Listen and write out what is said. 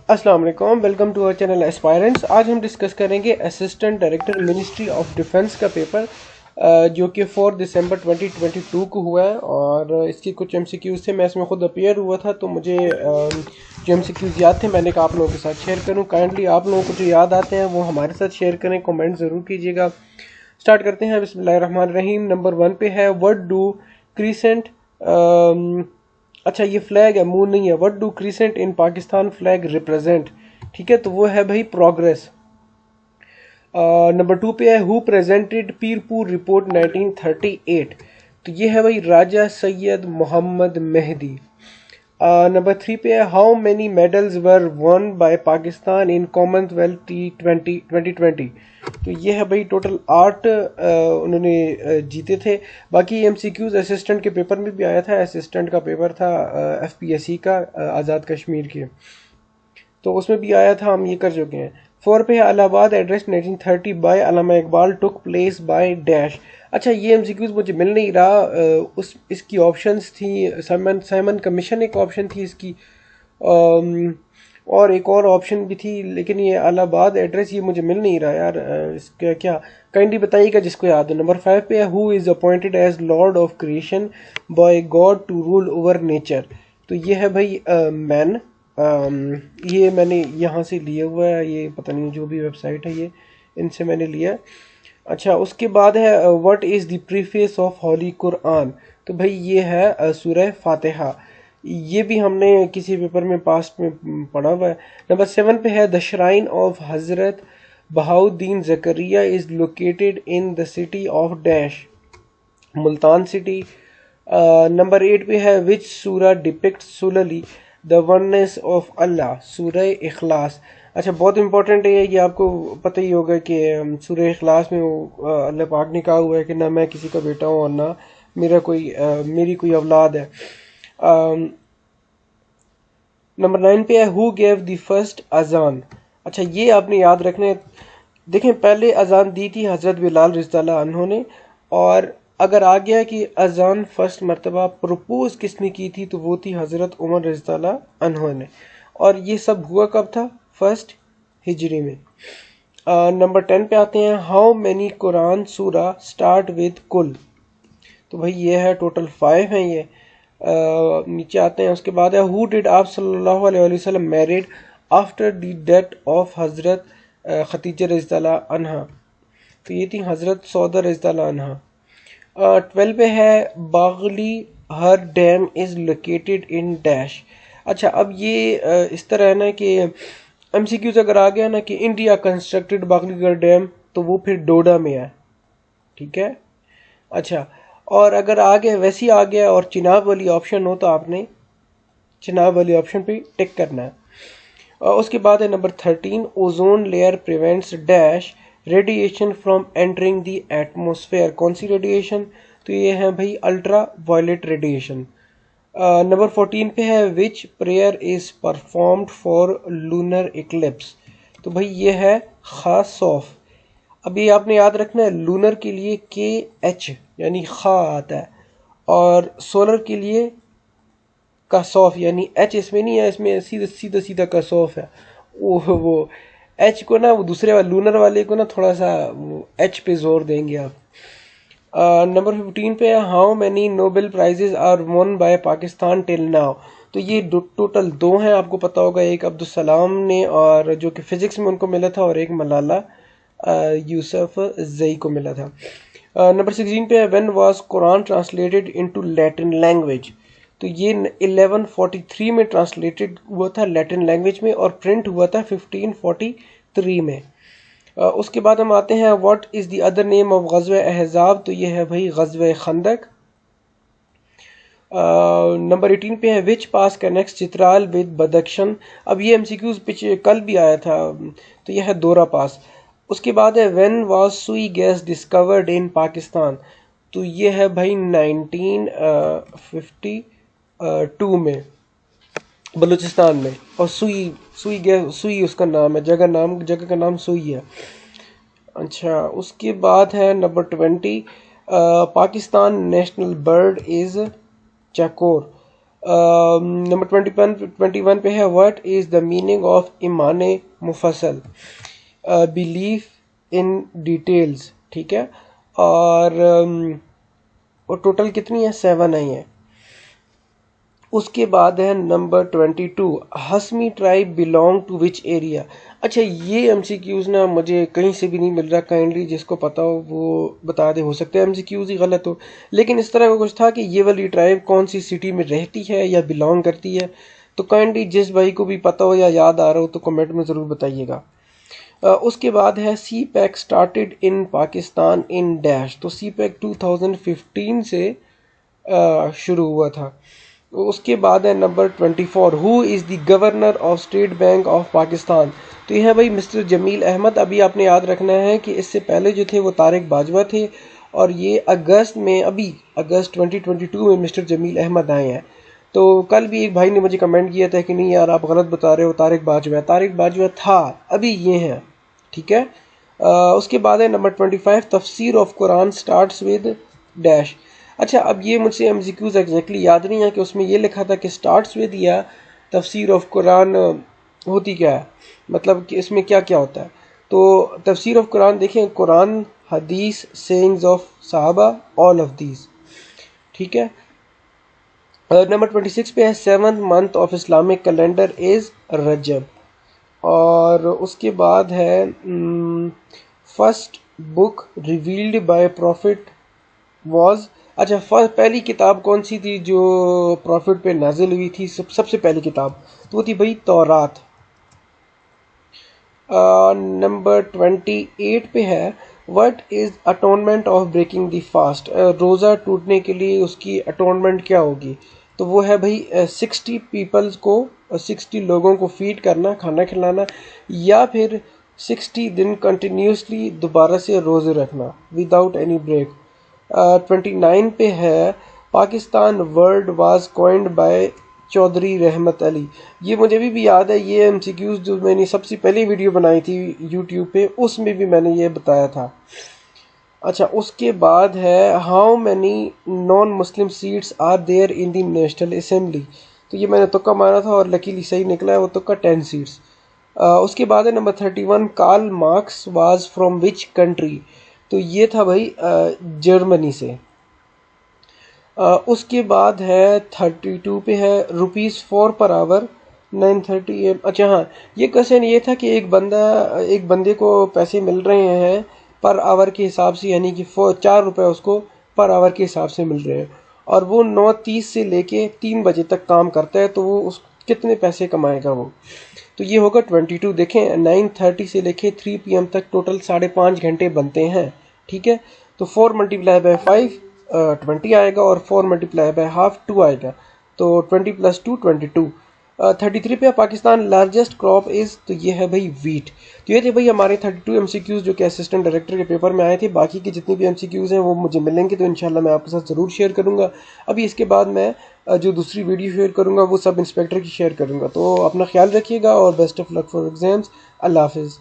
अस्सलाम वालेकुम, welcome to our channel aspirants. आज हम डिस्कस करेंगे assistant director ministry of defence का पेपर जो कि 4 दिसंबर 2022 को हुआ है। और इसकी कुछ एमसीक्यूज थे, मैं इसमें खुद अपीयर हुआ था तो मुझे जो एमसीक्यूज याद थे मैंने कहा आप लोगों के साथ शेयर करूं। काइंडली आप लोगों को जो याद आते हैं वो हमारे साथ शेयर करें, कमेंट ज़रूर कीजिएगा। स्टार्ट करते हैं। बिस्मिल्लाहिर्रहमानिर्रहीम। नंबर 1 पे है व्हाट डू क्रीसेंट, अच्छा ये फ्लैग है, मून नहीं है। What do crescent in Pakistan flag represent, ठीक है, तो वो है भाई प्रोग्रेस। नंबर 2 पे है हु प्रेजेंटेड पीरपुर रिपोर्ट 1938, तो ये है भाई राजा सैयद मोहम्मद मेहदी। नंबर 3 पे है how many medals were one by Pakistan in Commonwealth T20 2020, तो ये है भाई टोटल 8 उन्होंने जीते थे। बाकी एमसीक्यूज असिस्टेंट के पेपर में भी आया था, असिस्टेंट का पेपर था एफपीएससी का आज़ाद कश्मीर के, तो उसमें भी आया था, हम ये कर चुके हैं। 4 पे है Allahabad address 1930 by Allama Iqbal took place by dash. अच्छा ये एमसीक्यूज मुझे मिल नहीं रहा, उस इसकी ऑप्शंस थी साइमन कमीशन एक ऑप्शन थी इसकी, और एक और ऑप्शन भी थी, लेकिन ये इलाहाबाद एड्रेस ये मुझे मिल नहीं रहा यार। इसका क्या काइंडली बताइएगा जिसको याद हो। नंबर 5 पे है who is appointed as lord of creation by God to rule over nature, तो ये है भाई मैन। ये मैंने यहाँ से लिया हुआ है, ये पता नहीं जो भी वेबसाइट है ये इनसे मैंने लिया है। अच्छा उसके बाद है what is the preface of Holi Quran, तो भाई ये है सूरह फातिहा, ये भी हमने किसी पेपर में पास्ट में पढ़ा हुआ है। नंबर 7 पे है the shrine of Hazrat Bahauddin Zakariya is located in the city of dash, Multan city. Number 8 पे है विच सूरा depict solely the oneness of अल्लाह, सूरह इखलास। अच्छा बहुत इंपॉर्टेंट है ये आपको पता ही होगा कि सूरह इखलास में वो अल्लाह पाक ने कहा हुआ है कि ना मैं किसी का बेटा हूँ और ना मेरी कोई औलाद है। नंबर 9 पे है हु गेव द फर्स्ट अजान, अच्छा ये आपने याद रखना है। देखें पहले अजान दी थी हज़रत बिलाल रज़ियल्लाहु अन्हु ने, और अगर आ गया कि अजान फर्स्ट मरतबा प्रपोज किसने की थी तो वो थी हज़रत उमर रज़ियल्लाहु अन्हु ने, और ये सब हुआ कब था, फर्स्ट हिजरी में। नंबर 10 पे आते हैं हाउ मैनी कुरान सूरा स्टार्ट विद कुल, तो भाई ये है टोटल 5 हैं ये। नीचे आते हैं, उसके बाद है हु डिड आप सल्लल्लाहु अलैहि वसल्लम married after the death of हज़रत खदीजा रज़ियल्लाहु अन्हा, तो ये थी हज़रत सौदा रज़ियल्लाहु अन्हा। 12 पे है Baglihar dam is located in dash. अच्छा अब ये इस तरह है ना कि एमसीक्यूज अगर आ गया ना कि इंडिया कंस्ट्रक्टेड बागलीगढ़ डैम, तो वो फिर डोडा में है, ठीक है। अच्छा और अगर आ गया वैसे ही आ गया और चिनाब वाली ऑप्शन हो तो आपने चिनाब वाली ऑप्शन पे टिक करना है। और उसके बाद है number 13 ozone layer prevents dash radiation from entering the atmosphere, कौन सी रेडिएशन, तो ये है भाई अल्ट्रा वायलेट रेडिएशन। नंबर 14 पे है which prayer is performed for lunar eclipse, तो भाई ये है खास सौफ। अब ये आपने याद रखना है लूनर के लिए KH यानी खा आता है, और सोलर के लिए कसौफ यानी H इसमें नहीं है, इसमें सीधा सीधा कसौफ है। वो H को ना वो दूसरे वाले लूनर वाले को ना थोड़ा सा H पे जोर देंगे आप। नंबर 15 पे है how many Nobel prizes are won by Pakistan till now, तो ये टोटल 2 हैं, आपको पता होगा, एक अब्दुल सलाम ने और जो कि फिजिक्स में उनको मिला था, और एक मलाला यूसुफ जई को मिला था। नंबर 16 पे है when was Quran translated into Latin language, तो ये 1143 में ट्रांसलेटेड हुआ था लैटिन लैंग्वेज में, और प्रिंट हुआ था 1543 में। उसके बाद हम आते हैं what is the other name of ग़ज़वा अहज़ाब, तो ये है भाई ग़ज़वा खंदक। नंबर 18 पे है विच पास कनेक्ट्स चित्राल विद बदख्शन, अब ये एमसीक्यूज पिछले कल भी आया था, तो ये है दोरा पास। उसके बाद है व्हेन वाज सुई गैस डिस्कवर्ड इन पाकिस्तान, तो ये है भाई 1952 में बलूचिस्तान में, और सुई उसका नाम है, जगह का नाम सुई है। अच्छा उसके बाद है number 20 Pakistan national bird is chakor, number 21 पे है what is the meaning of ईमान मुफस्सल, बिलीफ इन डिटेल्स, ठीक है। और टोटल कितनी है, 7 आई है। उसके बाद है number 22, Hasmi tribe belong to which area. अच्छा ये एमसीक्यूज ना मुझे कहीं से भी नहीं मिल रहा, काइंडली जिसको पता हो वो बता दे, हो सकता है एमसीक्यूज ही गलत हो, लेकिन इस तरह का कुछ था कि ये वाली ट्राइब कौन सी सिटी में रहती है या बिलोंग करती है। तो काइंडली जिस भाई को भी पता हो या याद आ रहा हो तो कमेंट में ज़रूर बताइएगा। उसके बाद है CPEC started in Pakistan in dash. तो सी पैक 2015 से शुरू हुआ था। उसके बाद है number 24, who is the governor of state bank of Pakistan. तो यह है भाई मिस्टर जमील अहमद। अभी आपने याद रखना है कि इससे पहले जो थे वो तारिक बाजवा थे, और ये अगस्त 2022 में मिस्टर जमील अहमद आए हैं। तो कल भी एक भाई ने मुझे कमेंट किया था कि नहीं यार आप गलत बता रहे हो, तारिक बाजवा था, अभी ये हैं, ठीक है। उसके बाद है नंबर 25, तफसीर of Quran starts with dash. अच्छा अब ये मुझसे एमसीक्यूज एग्जैक्टली याद नहीं है कि उसमें ये लिखा था कि स्टार्ट्स विद या तफसीर ऑफ कुरान होती क्या है, मतलब कि इसमें क्या क्या होता है। तो तफसीर ऑफ कुरान देखें, कुरान, हदीस, सेइंग्स ऑफ साहबा, ऑल ऑफ दीज, ठीक है। नंबर 26 पे है 7th month of Islamic calendar is रजब। और उसके बाद है first book revealed by prophet was. अच्छा पहली किताब कौन सी थी जो प्रॉफिट पे नाजिल हुई थी, सबसे पहली किताब, तो वो थी भाई तौरात। नंबर 28 पे है what is atonement of breaking the fast. रोज़ा टूटने के लिए उसकी अटोनमेंट क्या होगी, तो वो है भाई 60 पीपल्स को, 60 लोगों को फीड करना, खाना खिलाना, या फिर 60 दिन कंटिन्यूसली दोबारा से रोज़े रखना विदाउट एनी ब्रेक। 29 पे है Pakistan word was coined by Chaudhry Rahmat Ali. ये मुझे भी याद है, ये एमसीक्यूज जो मैंने सबसे पहली वीडियो बनाई थी यूट्यूब पे उसमें भी मैंने ये बताया था। अच्छा उसके बाद है how many non Muslim seats are there in the national assembly. तो ये मैंने तुक्का मारा था और लकीली सही निकला है, वो तुक्का 10 सीट्स। उसके बाद है number 31, Karl Marx was from which country. तो ये था भाई जर्मनी से। उसके बाद है 32 पे है ₹4 पर आवर 930 AM। अच्छा हाँ, ये क्वेश्चन ये था कि एक बंदे को पैसे मिल रहे हैं पर आवर के हिसाब से, यानी कि 4 रुपए उसको पर आवर के हिसाब से मिल रहे हैं, और वो 9:30 से लेके 3 बजे तक काम करता है, तो वो उस कितने पैसे कमाएगा वो। तो ये होगा 22। देखें 9:30 से लेके 3 PM तक टोटल 5.5 घंटे बनते हैं, ठीक है। तो 4 मल्टीप्लाई बाय 5 20 आएगा, और 4 मल्टीप्लाई बाय हाफ 2 आएगा, तो 20 + 2 22। 33 पे पाकिस्तान लार्जेस्ट क्रॉप इज, तो ये है भाई वीट। तो ये थे भाई हमारे 32 एमसीक्यूज जो कि असिस्टेंट डायरेक्टर के पेपर में आए थे। बाकी के जितने भी एमसीक्यूज हैं वो मुझे मिलेंगे तो इंशाल्लाह मैं आपके साथ ज़रूर शेयर करूंगा। अभी इसके बाद मैं जो दूसरी वीडियो शेयर करूंगा वो सब इंस्पेक्टर की शेयर करूंगा। तो अपना ख्याल रखिएगा और best of luck for exams. अल्लाह हाफिज़।